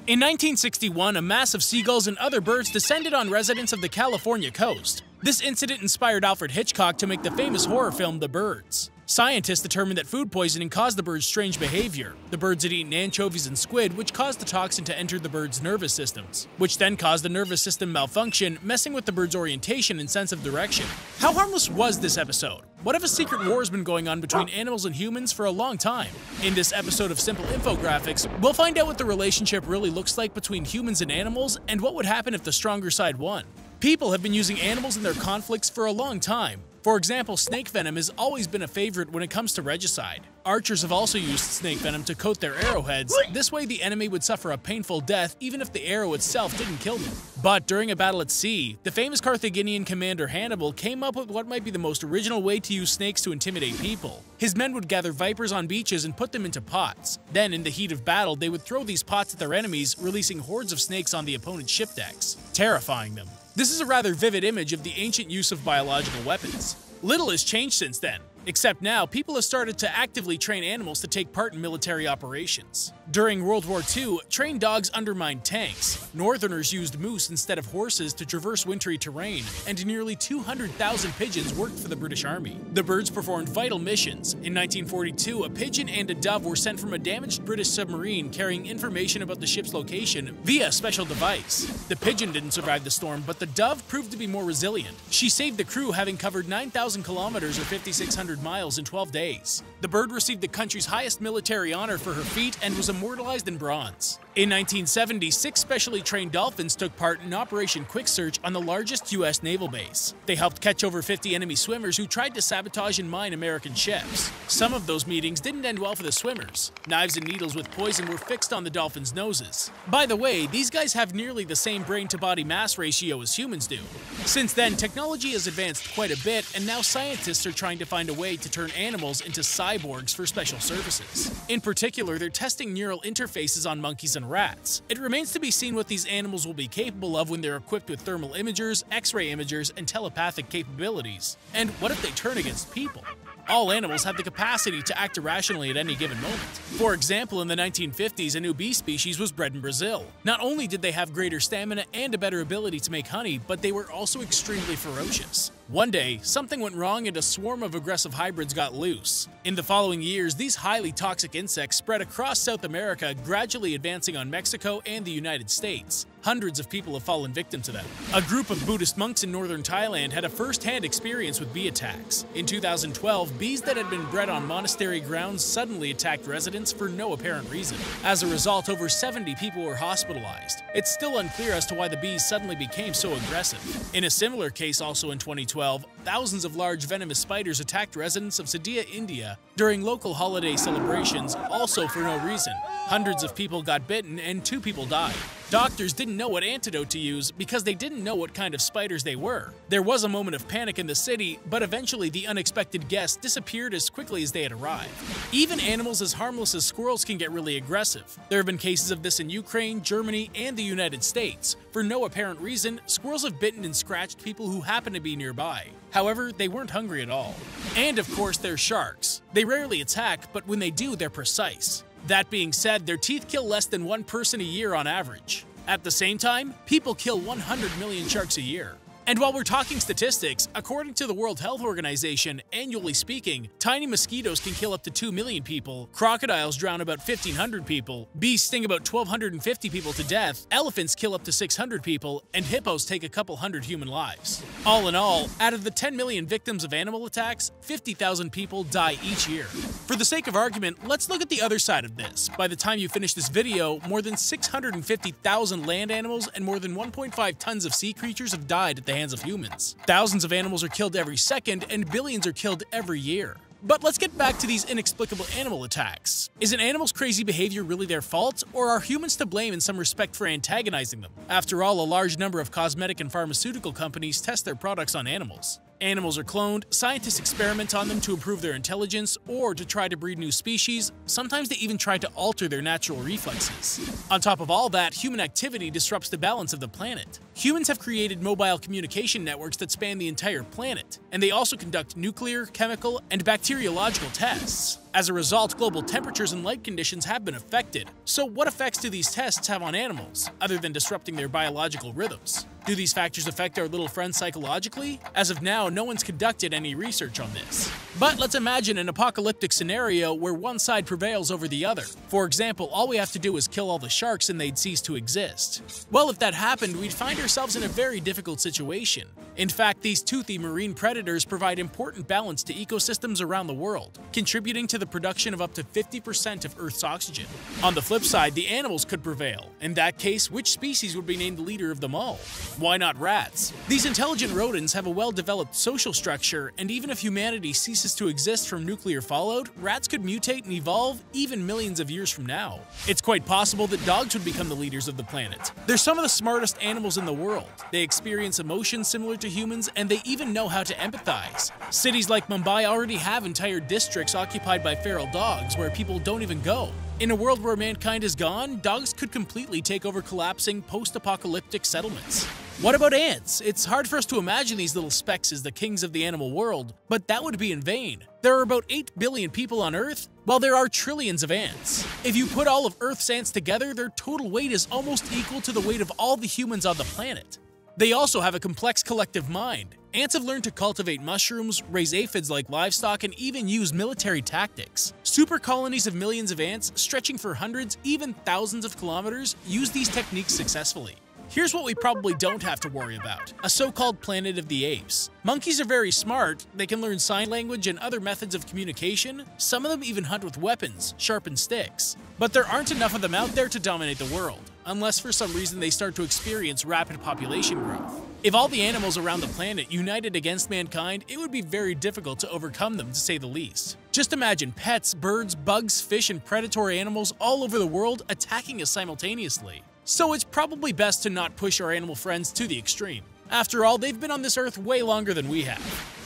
In 1961, a mass of seagulls and other birds descended on residents of the California coast. This incident inspired Alfred Hitchcock to make the famous horror film The Birds. Scientists determined that food poisoning caused the birds' strange behavior. The birds had eaten anchovies and squid, which caused the toxin to enter the birds' nervous systems, which then caused the nervous system malfunction, messing with the birds' orientation and sense of direction. How harmless was this episode? What if a secret war has been going on between animals and humans for a long time? In this episode of Simple Infographics, we'll find out what the relationship really looks like between humans and animals, and what would happen if the stronger side won. People have been using animals in their conflicts for a long time. For example, snake venom has always been a favorite when it comes to regicide. Archers have also used snake venom to coat their arrowheads. This way the enemy would suffer a painful death even if the arrow itself didn't kill them. But during a battle at sea, the famous Carthaginian commander Hannibal came up with what might be the most original way to use snakes to intimidate people. His men would gather vipers on beaches and put them into pots. Then, in the heat of battle, they would throw these pots at their enemies, releasing hordes of snakes on the opponent's ship decks, terrifying them. This is a rather vivid image of the ancient use of biological weapons. Little has changed since then, except now people have started to actively train animals to take part in military operations. During World War II, trained dogs undermined tanks. Northerners used moose instead of horses to traverse wintry terrain, and nearly 200,000 pigeons worked for the British Army. The birds performed vital missions. In 1942, a pigeon and a dove were sent from a damaged British submarine carrying information about the ship's location via a special device. The pigeon didn't survive the storm, but the dove proved to be more resilient. She saved the crew, having covered 9,000 kilometers or 5,600 miles in 12 days. The bird received the country's highest military honor for her feat and was immortalized in bronze. In 1970, 6 specially trained dolphins took part in Operation Quick Search on the largest U.S. naval base. They helped catch over 50 enemy swimmers who tried to sabotage and mine American ships. Some of those meetings didn't end well for the swimmers. Knives and needles with poison were fixed on the dolphins' noses. By the way, these guys have nearly the same brain-to-body mass ratio as humans do. Since then, technology has advanced quite a bit, and now scientists are trying to find a way to turn animals into cyborgs for special services. In particular, they're testing neural interfaces on monkeys and rats. It remains to be seen what these animals will be capable of when they're equipped with thermal imagers, X-ray imagers, and telepathic capabilities. And what if they turn against people? All animals have the capacity to act irrationally at any given moment. For example, in the 1950s, a new bee species was bred in Brazil. Not only did they have greater stamina and a better ability to make honey, but they were also extremely ferocious. One day, something went wrong and a swarm of aggressive hybrids got loose. In the following years, these highly toxic insects spread across South America, gradually advancing on Mexico and the United States. Hundreds of people have fallen victim to them. A group of Buddhist monks in northern Thailand had a first-hand experience with bee attacks. In 2012, bees that had been bred on monastery grounds suddenly attacked residents for no apparent reason. As a result, over 70 people were hospitalized. It's still unclear as to why the bees suddenly became so aggressive. In a similar case also in 2012, thousands of large venomous spiders attacked residents of Sadia, India during local holiday celebrations, also for no reason. Hundreds of people got bitten and 2 people died. Doctors didn't know what antidote to use because they didn't know what kind of spiders they were. There was a moment of panic in the city, but eventually the unexpected guests disappeared as quickly as they had arrived. Even animals as harmless as squirrels can get really aggressive. There have been cases of this in Ukraine, Germany, and the United States. For no apparent reason, squirrels have bitten and scratched people who happen to be nearby. However, they weren't hungry at all. And of course, there's sharks. They rarely attack, but when they do, they're precise. That being said, their teeth kill less than 1 person a year on average. At the same time, people kill 100 million sharks a year. And while we're talking statistics, according to the World Health Organization, annually speaking, tiny mosquitoes can kill up to 2 million people, crocodiles drown about 1,500 people, bees sting about 1,250 people to death, elephants kill up to 600 people, and hippos take a couple hundred human lives. All in all, out of the 10 million victims of animal attacks, 50,000 people die each year. For the sake of argument, let's look at the other side of this. By the time you finish this video, more than 650,000 land animals and more than 1.5 tons of sea creatures have died at the hands of humans. Thousands of animals are killed every second, and billions are killed every year. But let's get back to these inexplicable animal attacks. Is an animal's crazy behavior really their fault, or are humans to blame in some respect for antagonizing them? After all, a large number of cosmetic and pharmaceutical companies test their products on animals. Animals are cloned, scientists experiment on them to improve their intelligence or to try to breed new species. Sometimes they even try to alter their natural reflexes. On top of all that, human activity disrupts the balance of the planet. Humans have created mobile communication networks that span the entire planet, and they also conduct nuclear, chemical, and bacteriological tests. As a result, global temperatures and light conditions have been affected. So what effects do these tests have on animals, other than disrupting their biological rhythms? Do these factors affect our little friends psychologically? As of now, no one's conducted any research on this. But let's imagine an apocalyptic scenario where one side prevails over the other. For example, all we have to do is kill all the sharks and they'd cease to exist. Well, if that happened, we'd find ourselves in a very difficult situation. In fact, these toothy marine predators provide important balance to ecosystems around the world, contributing to the production of up to 50% of Earth's oxygen. On the flip side, the animals could prevail. In that case, which species would be named the leader of them all? Why not rats? These intelligent rodents have a well-developed social structure, and even if humanity ceases to exist from nuclear fallout, rats could mutate and evolve even millions of years from now. It's quite possible that dogs would become the leaders of the planet. They're some of the smartest animals in the world. They experience emotions similar to humans, and they even know how to empathize. Cities like Mumbai already have entire districts occupied by feral dogs where people don't even go. In a world where mankind is gone, dogs could completely take over collapsing post-apocalyptic settlements. What about ants? It's hard for us to imagine these little specks as the kings of the animal world, but that would be in vain. There are about 8 billion people on Earth, while there are trillions of ants. If you put all of Earth's ants together, their total weight is almost equal to the weight of all the humans on the planet. They also have a complex collective mind. Ants have learned to cultivate mushrooms, raise aphids like livestock, and even use military tactics. Super colonies of millions of ants, stretching for hundreds, even thousands of kilometers, use these techniques successfully. Here's what we probably don't have to worry about: a so-called Planet of the Apes. Monkeys are very smart, they can learn sign language and other methods of communication, some of them even hunt with weapons, sharpened sticks. But there aren't enough of them out there to dominate the world, unless for some reason they start to experience rapid population growth. If all the animals around the planet united against mankind, it would be very difficult to overcome them, to say the least. Just imagine pets, birds, bugs, fish, and predatory animals all over the world attacking us simultaneously. So it's probably best to not push our animal friends to the extreme. After all, they've been on this earth way longer than we have.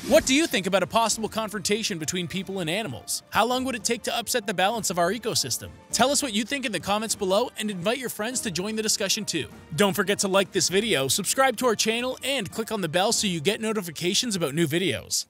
What do you think about a possible confrontation between people and animals? How long would it take to upset the balance of our ecosystem? Tell us what you think in the comments below and invite your friends to join the discussion too. Don't forget to like this video, subscribe to our channel, and click on the bell so you get notifications about new videos.